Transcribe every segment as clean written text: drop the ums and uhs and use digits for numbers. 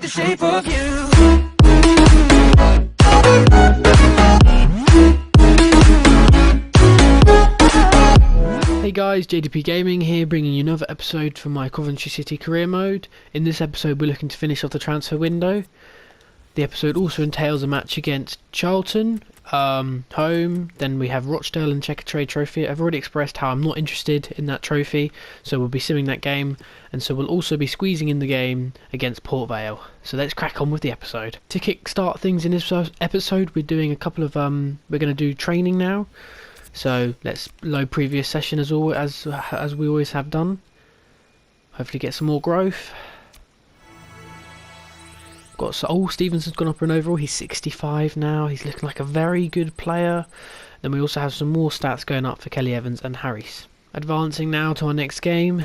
the shape of you. Hey guys, JDP Gaming here, bringing you another episode from my Coventry City career mode. In this episode we're looking to finish off the transfer window. The episode also entails a match against Charlton, home, then we have Rochdale and Checker Trade Trophy. I've already expressed how I'm not interested in that trophy, so we'll be simming that game, and so we'll also be squeezing in the game against Port Vale. So let's crack on with the episode. To kick start things in this episode, we're doing a couple of, we're going to do training now. So let's load previous session as we always have done. Hopefully get some more growth. Stevenson's gone up an overall. He's 65 now. He's looking like a very good player. Then we also have some more stats going up for Kelly Evans and Harris. Advancing now to our next game.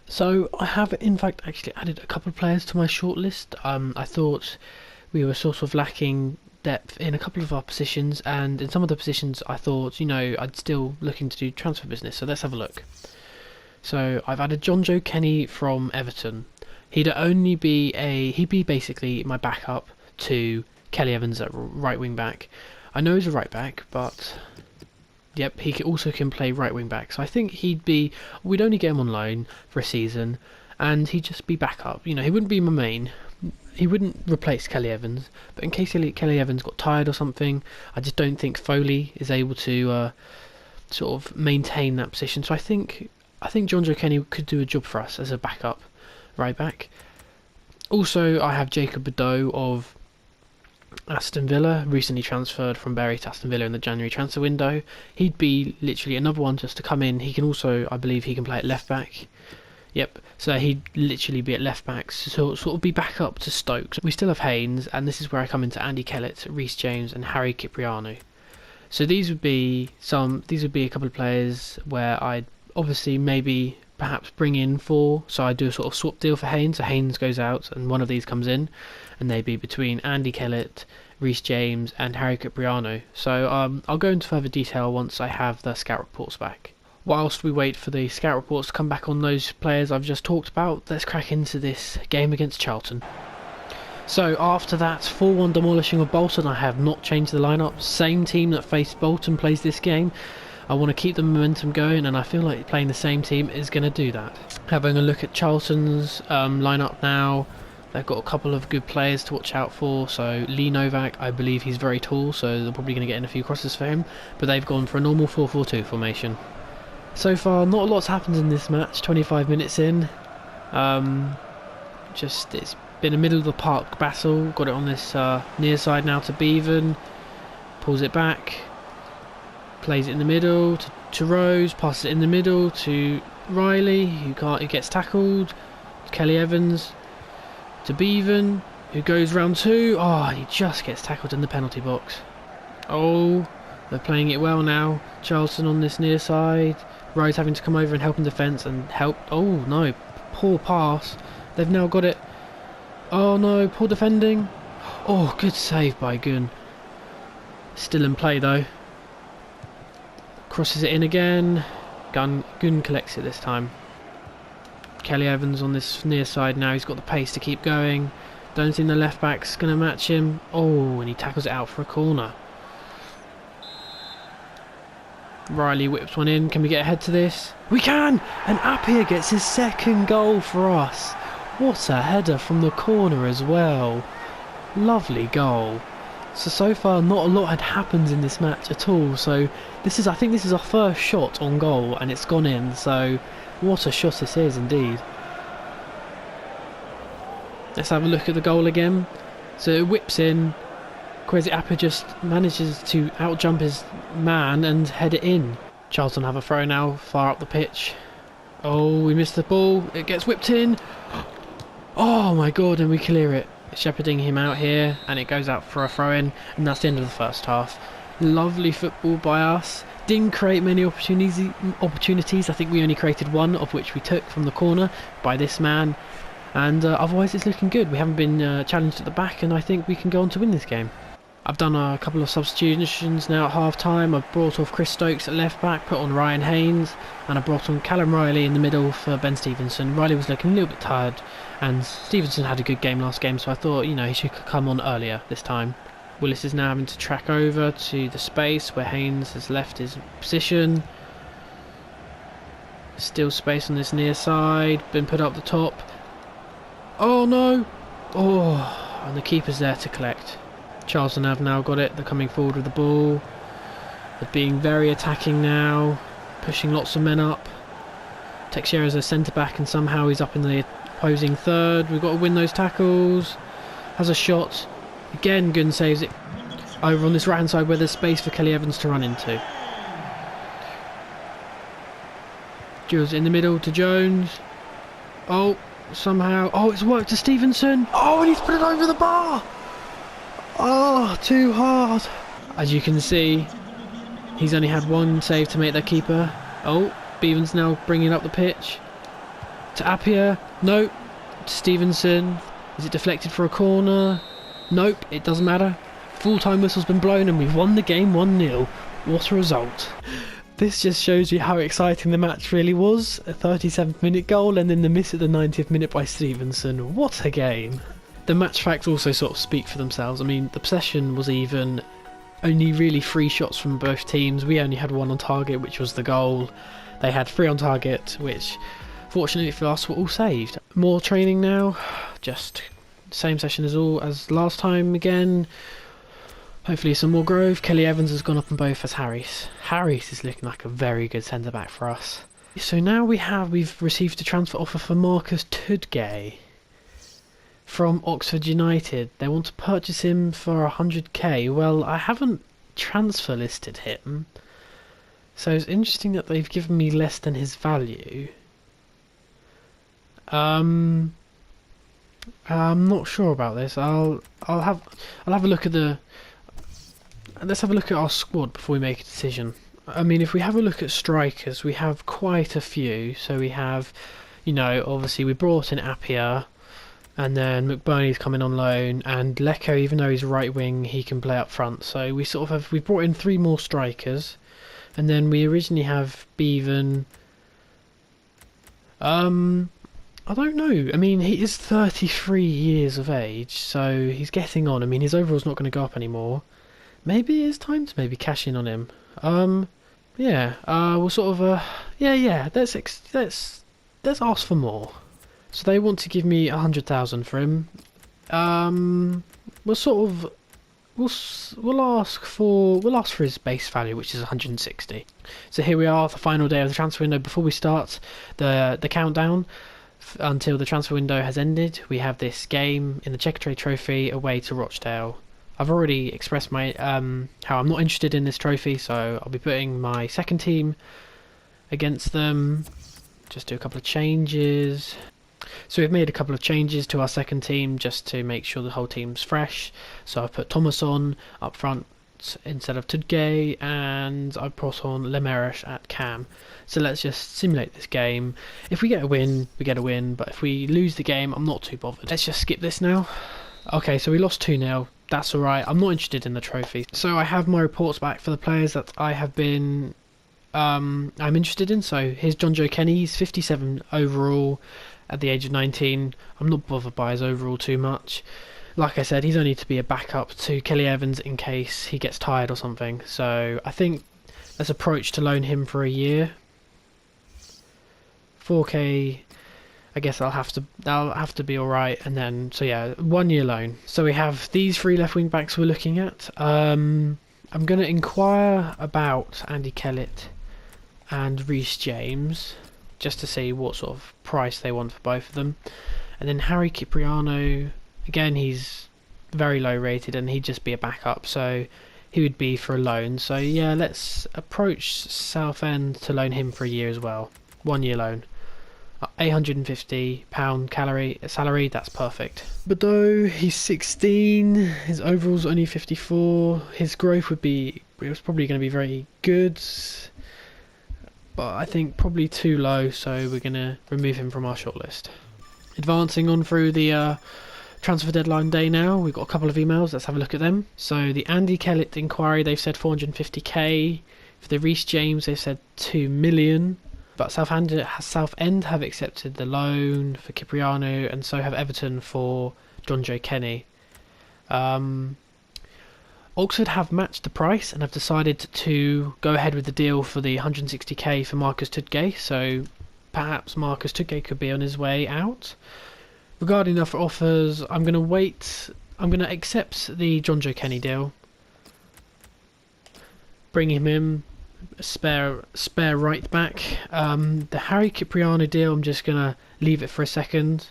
So I have in fact actually added a couple of players to my shortlist. I thought we were sort of lacking depth in a couple of our positions, and in some of the positions I thought, I'd still looking to do transfer business. So let's have a look. So I've added John Joe Kenny from Everton. He'd be basically my backup to Kelly Evans at right wing back. I know he's a right back, but yep, he also can play right wing back. So I think we'd only get him on loan for a season, and he'd just be backup. He wouldn't be my main. He wouldn't replace Kelly Evans, but in case Kelly Evans got tired or something, I just don't think Foley is able to sort of maintain that position. So I think John Joe Kenny could do a job for us as a backup right back. Also, I have Jacob Badeau of Aston Villa, recently transferred from Bury to Aston Villa in the January transfer window. He'd be literally another one just to come in. He can also, I believe, he can play at left back. Yep, so he'd literally be at left back, so sort of be back up to Stokes. We still have Haynes, and this is where I come into Andy Kellett, Reece James, and Harry Cipriano. So these would be a couple of players where I'd obviously maybe perhaps bring in so I do a sort of swap deal for Haynes. So Haynes goes out and one of these comes in, and they'd be between Andy Kellett, Reece James, and Harry Cipriano. So I'll go into further detail once I have the scout reports back. Whilst we wait for the scout reports to come back on those players I've just talked about, let's crack into this game against Charlton. So after that 4-1 demolishing of Bolton, I have not changed the lineup. Same team that faced Bolton plays this game. I want to keep the momentum going, and I feel like playing the same team is going to do that. Having a look at Charlton's lineup now, they've got a couple of good players to watch out for. So Lee Novak, I believe he's very tall, so they're probably going to get in a few crosses for him, but they've gone for a normal 4-4-2 formation. So far, not a lot's happened in this match, 25 minutes in. It's been a middle of the park battle. Got it on this near side now to Bevan. Pulls it back. Plays it in the middle to Rose. Passes it in the middle to Riley, who gets tackled. Kelly Evans to Bevan, who goes round two. Oh, he just gets tackled in the penalty box. Oh, they're playing it well now. Charlton on this near side. Rose having to come over and help in defence and help. Oh no, poor pass. They've now got it. Oh no, poor defending. Oh, good save by Gunn. Still in play though. Crosses it in again. Gunn collects it this time. Kelly Evans on this near side now. He's got the pace to keep going. Don't think the left back's going to match him. Oh, and he tackles it out for a corner. Riley whips one in. Can we get ahead to this? We can! And Appiah gets his second goal for us. What a header from the corner as well. Lovely goal. So far not a lot had happened in this match at all. So I think this is our first shot on goal and it's gone in. So what a shot this is indeed. Let's have a look at the goal again. So it whips in. Kwesi Appiah just manages to outjump his man and head it in. Charlton have a throw now, far up the pitch. Oh, we missed the ball. It gets whipped in. Oh my god, and we clear it. Shepherding him out here, and it goes out for a throw in, and that's the end of the first half. Lovely football by us. Didn't create many opportunities. I think we only created one, of which we took from the corner by this man. And otherwise it's looking good. We haven't been challenged at the back, and I think we can go on to win this game. I've done a couple of substitutions now at half time. I've brought off Chris Stokes at left back, put on Ryan Haynes, and I brought on Callum Riley in the middle for Ben Stevenson. Riley was looking a little bit tired, and Stevenson had a good game last game, so I thought, you know, he should come on earlier this time. Willis is now having to track over to the space where Haynes has left his position. Still space on this near side, been put up the top. Oh no! Oh, and the keeper's there to collect. Charlton have now got it, they're coming forward with the ball. They're being very attacking now, pushing lots of men up. Teixeira's a centre back and somehow he's up in the opposing third. We've got to win those tackles. Has a shot. Again, Gunn saves it over on this right hand side where there's space for Kelly Evans to run into. Jules in the middle to Jones. Oh, somehow. Oh, it's worked to Stevenson. Oh, and he's put it over the bar. Oh, too hard. As you can see, he's only had one save to make that keeper. Oh, Bevan's now bringing up the pitch. To Appiah. Nope. To Stevenson. Is it deflected for a corner? Nope, it doesn't matter. Full-time whistle's been blown and we've won the game 1-0. What a result. This just shows you how exciting the match really was. A 37th minute goal and then the miss at the 90th minute by Stevenson. What a game. The match facts also sort of speak for themselves. I mean, the possession was even. Only really 3 shots from both teams. We only had 1 on target, which was the goal. They had 3 on target, which fortunately for us were all saved. More training now. Just same session as last time again. Hopefully some more growth. Kelly Evans has gone up on both as Harris. Harris is looking like a very good centre back for us. So now we've received a transfer offer for Marcus Tudgay from Oxford United. They want to purchase him for 100k. Well, I haven't transfer listed him, so it's interesting that they've given me less than his value. I'm not sure about this. I'll have a look at let's have a look at our squad before we make a decision. I mean, if we have a look at strikers, we have quite a few. So we have, you know, obviously we brought in Appiah. And then McBurney's coming on loan, and Lecco, even though he's right wing, he can play up front. So we brought in 3 more strikers, and then we originally have Bevan. I don't know. I mean, he is 33 years of age, so he's getting on. I mean, his overall's not going to go up anymore. Maybe it's time to maybe cash in on him. Yeah. We'll sort of yeah. Let's ask for more. So they want to give me 100,000 for him. We'll ask for his base value, which is 160. So here we are, the final day of the transfer window. Before we start the countdown until the transfer window has ended, we have this game in the Checkatrade Trophy away to Rochdale. I've already expressed my how I'm not interested in this trophy, so I'll be putting my second team against them. Just do a couple of changes. So we've made a couple of changes to our second team just to make sure the whole team's fresh. So I've put Thomas on up front instead of Tudgay, and I've brought on Lemerish at cam. So let's just simulate this game. If we get a win, we get a win, but if we lose the game, I'm not too bothered. Let's just skip this now. Okay, so we lost 2-0. That's alright. I'm not interested in the trophy. So I have my reports back for the players that I have been I'm interested in. So here's John Joe Kenny. He's 57 overall at the age of 19. I'm not bothered by his overall too much. Like I said, he's only to be a backup to Kelly Evans in case he gets tired or something. So I think let's approach to loan him for a year. 4k. I guess I'll have to be alright, and then so yeah, 1 year loan. So we have these 3 left wing backs we're looking at. I'm going to inquire about Andy Kellett and Reece James, just to see what sort of price they want for both of them. And then Harry Cipriano, again, he's very low rated and he'd just be a backup, so he would be for a loan. So yeah, let's approach Southend to loan him for a year as well. 1 year loan. £850 salary, that's perfect. Bordeaux, he's 16, his overall's only 54, his growth it was probably going to be very good, but I think probably too low, so we're going to remove him from our shortlist. Advancing on through the Transfer deadline day now. We've got a couple of emails. Let's have a look at them. So the Andy Kellett inquiry, they've said 450k. For the Reece James, they've said 2 million. But Southend have accepted the loan for Cipriano, and so have Everton for John Joe Kenny. Oxford have matched the price and have decided to go ahead with the deal for the 160k for Marcus Tudgay, so perhaps Marcus Tudgay could be on his way out. Regarding other offers, I'm going to wait. I'm going to accept the John Joe Kenny deal. Bring him in, spare right back. The Harry Cipriano deal, I'm just going to leave it for a second.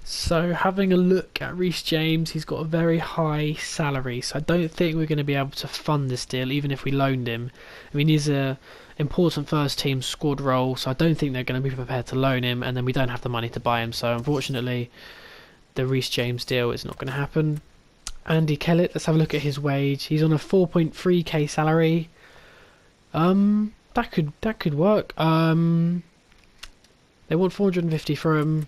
So having a look at Reece James, he's got a very high salary, so I don't think we're going to be able to fund this deal even if we loaned him. I mean, he's a important first team squad role, so I don't think they're going to be prepared to loan him, and then we don't have the money to buy him, so unfortunately the Reece James deal is not going to happen. Andy Kellett, let's have a look at his wage. He's on a 4.3k salary. That could work. They want 450 for him.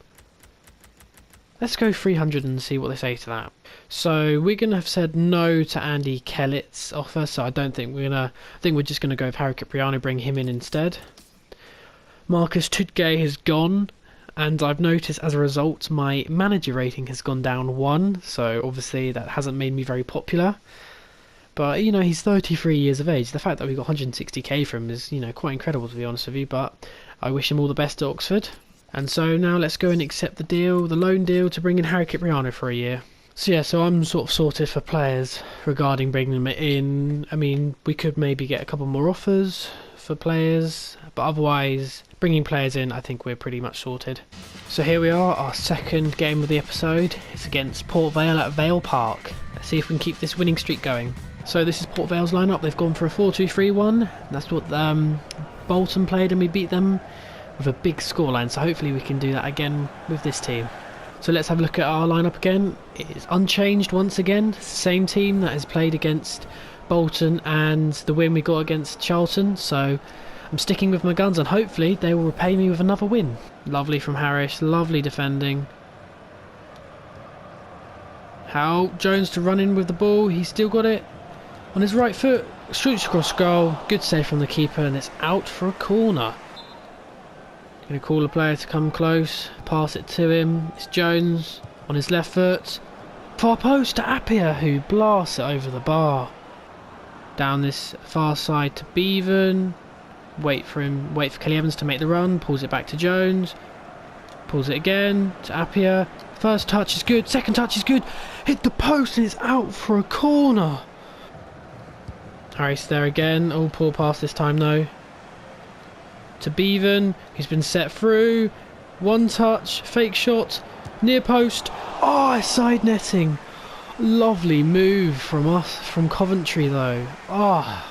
Let's go 300 and see what they say to that. So we're going to have said no to Andy Kellett's offer, so I don't think we're going to... I think we're just going to go with Harry Cipriano, bring him in instead. Marcus Tudgay has gone, and I've noticed as a result my manager rating has gone down 1, so obviously that hasn't made me very popular. But, you know, he's 33 years of age. The fact that we got 160k from him is, you know, quite incredible, to be honest with you, but I wish him all the best at Oxford. And so now let's go and accept the deal, the loan deal, to bring in Harry Cipriano for a year. So yeah, so I'm sort of sorted for players regarding bringing them in. I mean, we could maybe get a couple more offers for players, but otherwise, bringing players in, I think we're pretty much sorted. So here we are, our second game of the episode. It's against Port Vale at Vale Park. Let's see if we can keep this winning streak going. So this is Port Vale's lineup. They've gone for a 4-2-3-1. That's what Bolton played, and we beat them with a big scoreline, so hopefully we can do that again with this team. So let's have a look at our lineup again. It is unchanged once again. It's the same team that has played against Bolton and the win we got against Charlton, so I'm sticking with my guns and hopefully they will repay me with another win. Lovely from Harris, lovely defending. How Jones to run in with the ball, he's still got it on his right foot, shoots across goal, good save from the keeper, and it's out for a corner. Going to call a player to come close, pass it to him. It's Jones on his left foot. Far post to Appiah, who blasts it over the bar. Down this far side to Bevan. Wait for Kelly Evans to make the run. Pulls it back to Jones. Pulls it again to Appiah. First touch is good. Second touch is good. Hit the post and it's out for a corner. Harris there again. Oh, poor pass this time though. To Bevan, who's been set through. One touch, fake shot, near post. Oh, side netting. Lovely move from us, from Coventry though. Ah.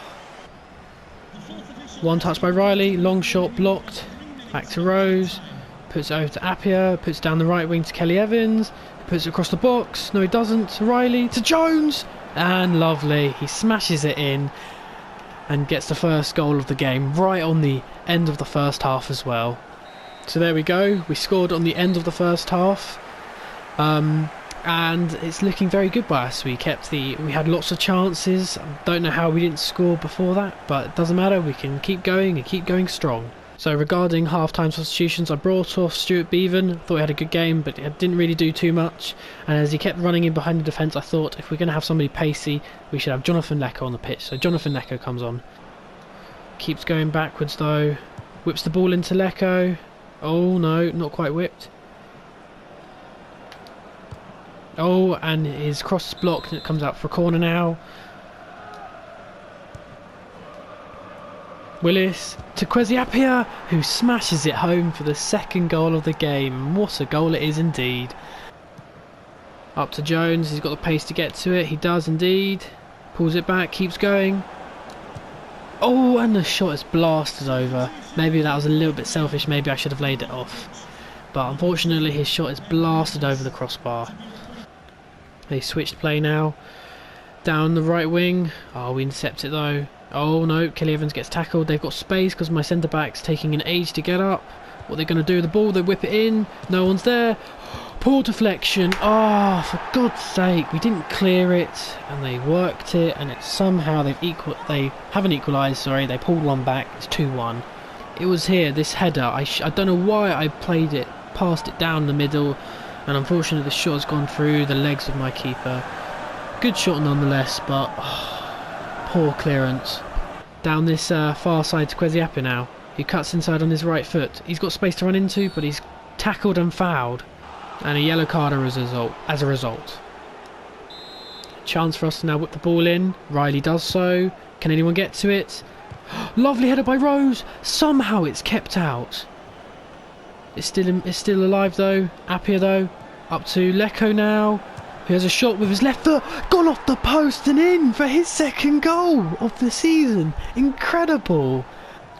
One touch by Riley, long shot blocked. Back to Rose. Puts it over to Appiah, puts down the right wing to Kelly Evans. Puts it across the box. No, he doesn't. To Riley, to Jones. And lovely. He smashes it in and gets the first goal of the game right on the end of the first half as well. So there we go, we scored on the end of the first half, and it's looking very good by us. We had lots of chances. Don't know how we didn't score before that, but it doesn't matter, we can keep going and keep going strong. So regarding half-time substitutions, I brought off Stuart Bevan. Thought he had a good game, but it didn't really do too much. And as he kept running in behind the defence, I thought if we're going to have somebody pacey, we should have Jonathan Lecco on the pitch. So Jonathan Lecco comes on. Keeps going backwards though. Whips the ball into Lecco. Oh no, not quite whipped. Oh, and his cross is blocked and it comes out for a corner now. Willis to Kwesi Appiah, who smashes it home for the second goal of the game. What a goal it is indeed. Up to Jones, he's got the pace to get to it. He does indeed. Pulls it back, keeps going. Oh, and the shot is blasted over. Maybe that was a little bit selfish, maybe I should have laid it off. But unfortunately his shot is blasted over the crossbar. They switched play now. Down the right wing. Oh, we intercept it though. Oh no, Kelly Evans gets tackled. They've got space because my centre back's taking an age to get up. What are they going to do with the ball? They whip it in. No one's there. Poor deflection. Oh, for God's sake, we didn't clear it, and they worked it, and it's somehow they haven't equalised. Sorry, they pulled one back. It's 2-1. It was here, this header. I don't know why I passed it down the middle, and unfortunately the shot has gone through the legs of my keeper. Good shot nonetheless, but poor clearance. Down this far side to Kwesiapia now. He cuts inside on his right foot. He's got space to run into, but he's tackled and fouled. And a yellow card as a result. Chance for us to now whip the ball in. Riley does so. Can anyone get to it? Lovely header by Rose. Somehow it's kept out. It's still alive though. Appiah though. Up to Leko now. Who has a shot with his left foot. Gone off the post and in for his second goal of the season. Incredible.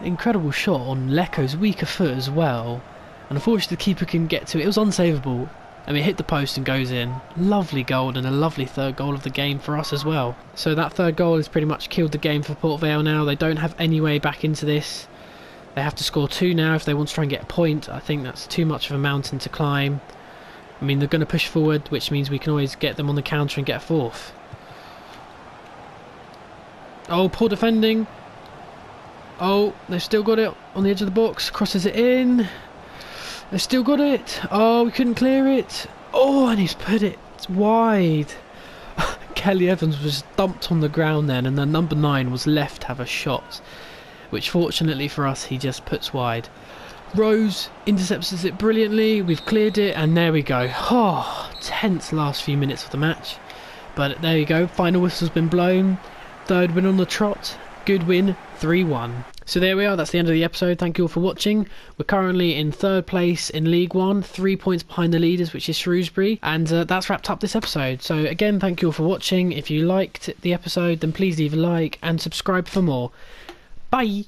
Incredible shot on Leko's weaker foot as well. And unfortunately the keeper can get to it. It was unsavable. I mean, it hit the post and goes in. Lovely goal, and a lovely third goal of the game for us as well. So that third goal has pretty much killed the game for Port Vale now. They don't have any way back into this. They have to score 2 now if they want to try and get a point. I think that's too much of a mountain to climb. I mean, they're going to push forward, which means we can always get them on the counter and get a fourth. Oh, poor defending. Oh, they've still got it on the edge of the box. Crosses it in. They've still got it. Oh, we couldn't clear it. Oh, and he's put it wide. Kelly Evans was dumped on the ground then, and the number 9 was left to have a shot, which fortunately for us he just puts wide. Rose intercepts it brilliantly. We've cleared it, and there we go. Oh, tense last few minutes of the match. But there you go. Final whistle's been blown. Third win on the trot. Good win, 3-1. So there we are, that's the end of the episode. Thank you all for watching. We're currently in 3rd place in League 1, 3 points behind the leaders, which is Shrewsbury. And that's wrapped up this episode. So again, thank you all for watching. If you liked the episode, then please leave a like and subscribe for more. Bye!